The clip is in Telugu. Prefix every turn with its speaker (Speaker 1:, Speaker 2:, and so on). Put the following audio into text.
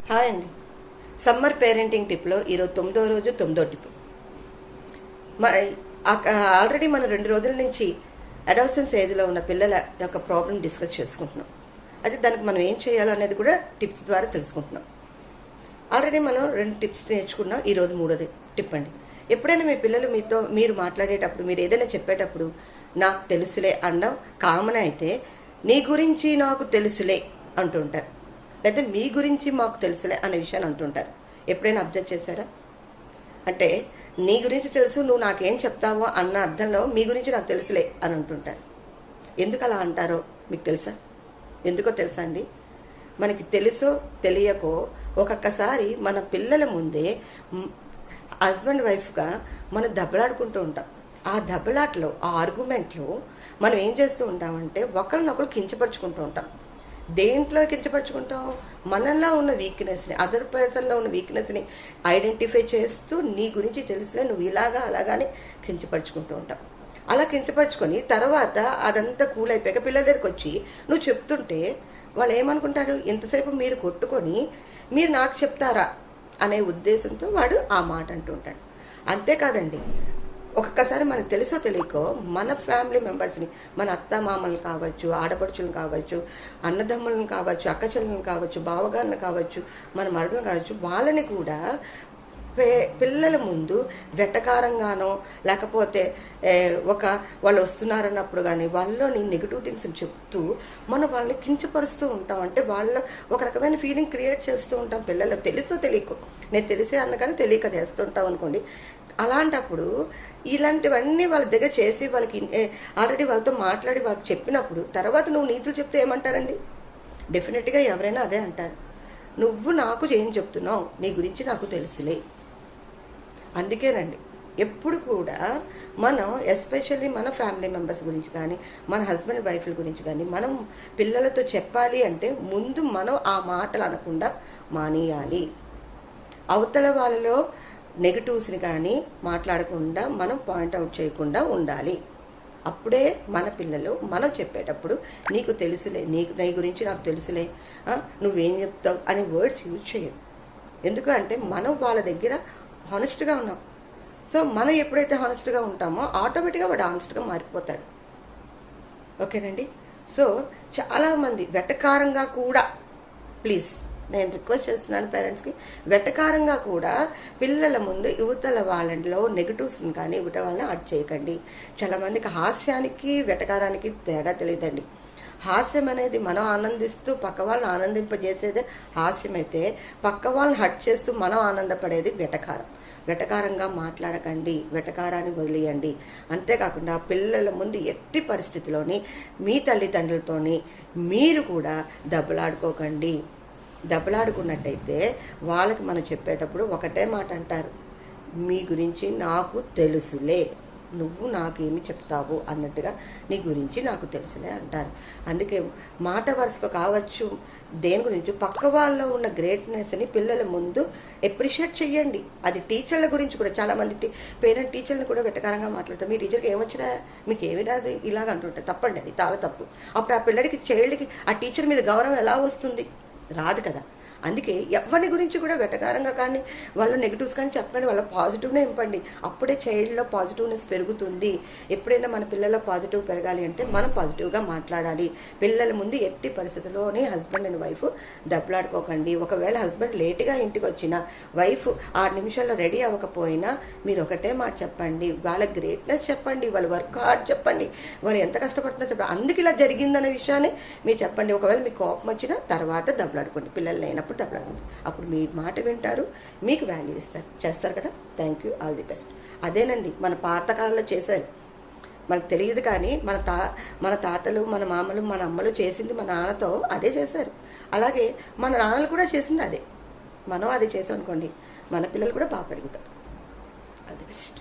Speaker 1: హాయ్ అండి. సమ్మర్ పేరెంటింగ్ టిప్లో ఈరోజు 9వ రోజు 9వ టిప్. ఆల్రెడీ మనం 2 రోజుల నుంచి అడాల్సెన్స్ ఏజ్లో ఉన్న పిల్లల యొక్క ప్రాబ్లం డిస్కస్ చేసుకుంటున్నాం. అయితే దానికి మనం ఏం చేయాలో అనేది కూడా టిప్స్ ద్వారా తెలుసుకుంటున్నాం. ఆల్రెడీ మనం 2 టిప్స్ నేర్చుకున్నాం. ఈరోజు 3వ టిప్ అండి. ఎప్పుడైనా మీ పిల్లలు మీరు మాట్లాడేటప్పుడు, మీరు ఏదైనా చెప్పేటప్పుడు నాకు తెలుసులే అనడం కామన్ అయితే, నీ గురించి నాకు తెలుసులే అంటుంటారు, లేదా మీ గురించి మాకు తెలుసులే అనే విషయాన్ని అంటుంటారు. ఎప్పుడైనా అబ్జర్వ్ చేశారా? అంటే నీ గురించి తెలుసు, నువ్వు నాకేం చెప్తావో అన్న అర్థంలో మీ గురించి నాకు తెలుసులే అని అంటుంటారు. ఎందుకు అలా అంటారో మీకు తెలుసా? ఎందుకో తెలుసా అండి? మనకి తెలుసో తెలియకో ఒక్కొక్కసారి మన పిల్లల ముందే హస్బెండ్ వైఫ్గా మనం దెబ్బలాడుకుంటూ ఉంటాం. ఆ దెబ్బలాటలో, ఆ ఆర్గ్యుమెంట్లో మనం ఏం చేస్తూ ఉంటామంటే ఒకరినొకరు కించపరుచుకుంటూ ఉంటాం. దేంట్లో కించపరుచుకుంటాం? మనలో ఉన్న వీక్నెస్ని, అదర్ పర్సన్లో ఉన్న వీక్నెస్ని ఐడెంటిఫై చేస్తూ నీ గురించి తెలుసులే, నువ్వు ఇలాగా అలాగానే కించపరుచుకుంటూ ఉంటాం. అలా కించపరుచుకొని తర్వాత అదంతా కూల్ అయిపోయాక పిల్లల దగ్గరికి వచ్చి నువ్వు చెప్తుంటే వాళ్ళు ఏమనుకుంటారు? ఇంతసేపు మీరు కొట్టుకొని మీరు నాకు చెప్తారా అనే ఉద్దేశంతో వాడు ఆ మాట అంటూ ఉంటాడు. అంతేకాదండి, ఒక్కొక్కసారి మనకు తెలుసో తెలియకో మన ఫ్యామిలీ మెంబర్స్ని, మన అత్త మామలు కావచ్చు, ఆడపడుచులను కావచ్చు, అన్నదమ్ములను కావచ్చు, అక్కచెల్లెలను కావచ్చు, బావగారులను కావచ్చు, మన మరదలను కావచ్చు, వాళ్ళని కూడా పిల్లల ముందు వెటకారంగానో లేకపోతే వాళ్ళు వస్తున్నారన్నప్పుడు కానీ వాళ్ళలోని నెగిటివ్ థింగ్స్ని చెప్తూ మనం వాళ్ళని కించపరుస్తూ ఉంటాం. అంటే వాళ్ళ ఒక రకమైన ఫీలింగ్ క్రియేట్ చేస్తూ ఉంటాం. పిల్లలు తెలుసో తెలియకో, నేను తెలిసే అన్న కానీ తెలియక చేస్తుంటాం అనుకోండి. అలాంటప్పుడు ఇలాంటివన్నీ వాళ్ళ దగ్గర చేసి వాళ్ళకి ఆల్రెడీ వాళ్ళతో మాట్లాడి వాళ్ళకి చెప్పినప్పుడు తర్వాత నువ్వు నీతులు చెప్తే ఏమంటారండి? డెఫినెట్గా ఎవరైనా అదే అంటారు, నువ్వు నాకు ఏం చెప్తున్నావు, నీ గురించి నాకు తెలుసులే. అందుకేనండి ఎప్పుడు కూడా మనం ఎస్పెషల్లీ మన ఫ్యామిలీ మెంబర్స్ గురించి కానీ, మన హస్బెండ్ వైఫ్ల గురించి కానీ మనం పిల్లలతో చెప్పాలి అంటే ముందు మనం ఆ మాటలు అనకుండా మానేయాలి. అవతల వాళ్ళలో నెగిటివ్స్ని కానీ మాట్లాడకుండా మనం పాయింట్అవుట్ చేయకుండా ఉండాలి. అప్పుడే మన పిల్లలు మనం చెప్పేటప్పుడు నీకు తెలుసులే, నీ గురించి నాకు తెలుసులే, నువ్వేం చెప్తావు అనే వర్డ్స్ యూజ్ చేయరు. ఎందుకంటే మనం వాళ్ళ దగ్గర హానెస్ట్గా ఉన్నాం. సో మనం ఎప్పుడైతే హానెస్ట్గా ఉంటామో ఆటోమేటిక్గా వాడు హానెస్ట్గా మారిపోతాడు. ఓకేనండి. సో చాలామంది వెటకారంగా కూడా, ప్లీజ్ నేను రిక్వెస్ట్ చేస్తున్నాను పేరెంట్స్కి, వెటకారంగా కూడా పిల్లల ముందు యువతల వాళ్ళలో నెగిటివ్స్ని కానీ యువత వాళ్ళని యాడ్ చేయకండి. చాలామందికి హాస్యానికి వెటకారానికి తేడా తెలియదండి. హాస్యం అనేది మనం ఆనందిస్తూ పక్క వాళ్ళని ఆనందింపజేసేదే హాస్యం అయితే, పక్క వాళ్ళని హట్ చేస్తూ మనం ఆనందపడేది వెటకారం. వెటకారంగా మాట్లాడకండి, వెటకారాన్ని వదిలేయండి. అంతేకాకుండా పిల్లల ముందు ఎట్టి పరిస్థితిలోని మీ తల్లిదండ్రులతోని మీరు కూడా దెబ్బలాడుకోకండి. దెబ్బలాడుకున్నట్టయితే వాళ్ళకి మనం చెప్పేటప్పుడు ఒకటే మాట అంటారు, మీ గురించి నాకు తెలుసులే, నువ్వు నాకేమి చెప్తావు అన్నట్టుగా నీ గురించి నాకు తెలుసులే అంటారు. అందుకే మాట వరుసకు కావచ్చు, దేని గురించి పక్క వాళ్ళలో ఉన్న గ్రేట్నెస్ని పిల్లల ముందు అప్రిషియేట్ చేయండి. అది టీచర్ల గురించి కూడా చాలామంది పేరెంట్ టీచర్ని కూడా వెటకారంగా మాట్లాడతారు. మీ టీచర్కి ఏమొచ్చినా మీకు ఏమి రాదు ఇలాగ అంటుంటారు. తప్పండి, అది చాలా తప్పు. అప్పుడు ఆ పిల్లడికి చైల్డ్కి ఆ టీచర్ మీద గౌరవం ఎలా వస్తుంది? రాదు కదా. అందుకే ఎవరి గురించి కూడా వెటకారంగా కానీ వాళ్ళ నెగిటివ్స్ కానీ చెప్పకండి, వాళ్ళ పాజిటివ్నే ఇంపండి. అప్పుడే చైల్డ్లో పాజిటివ్నెస్ పెరుగుతుంది. ఎప్పుడైనా మన పిల్లల పాజిటివ్ పెరగాలి అంటే మనం పాజిటివ్గా మాట్లాడాలి. పిల్లల ముందు ఎట్టి పరిస్థితుల్లోనే హస్బెండ్ అండ్ వైఫ్ దెబ్బలాడుకోకండి. ఒకవేళ హస్బెండ్ లేట్గా ఇంటికి వచ్చినా, వైఫ్ 6 నిమిషాల్లో రెడీ అవ్వకపోయినా మీరు ఒకటే మాట చెప్పండి, వాళ్ళ గ్రేట్నెస్ చెప్పండి, వాళ్ళ వర్క్ హార్డ్ చెప్పండి, వాళ్ళు ఎంత కష్టపడుతుందో చెప్పండి. అందుకు ఇలా జరిగిందనే విషయాన్ని మీరు చెప్పండి. ఒకవేళ మీకు కోపం వచ్చినా తర్వాత దెబ్బలాడుకోండి, పిల్లలు లేనప్పుడు దెబ్బలాడుకోండి. అప్పుడు మీ మాట వింటారు, మీకు వాల్యూ చేస్తారు కదా. Thank you, all the best. అదేనండి మన పాతకాలంలో చేశారు, మనకు తెలియదు కానీ మన తాతలు, మన మామలు, మన అమ్మలు చేసింది మన నాన్నతో అదే చేశారు. అలాగే మన నాన్నలు కూడా చేసింది అదే. మనం అది చేసాం అనుకోండి, మన పిల్లలు కూడా బాగా పెరుగుతారు. All the best.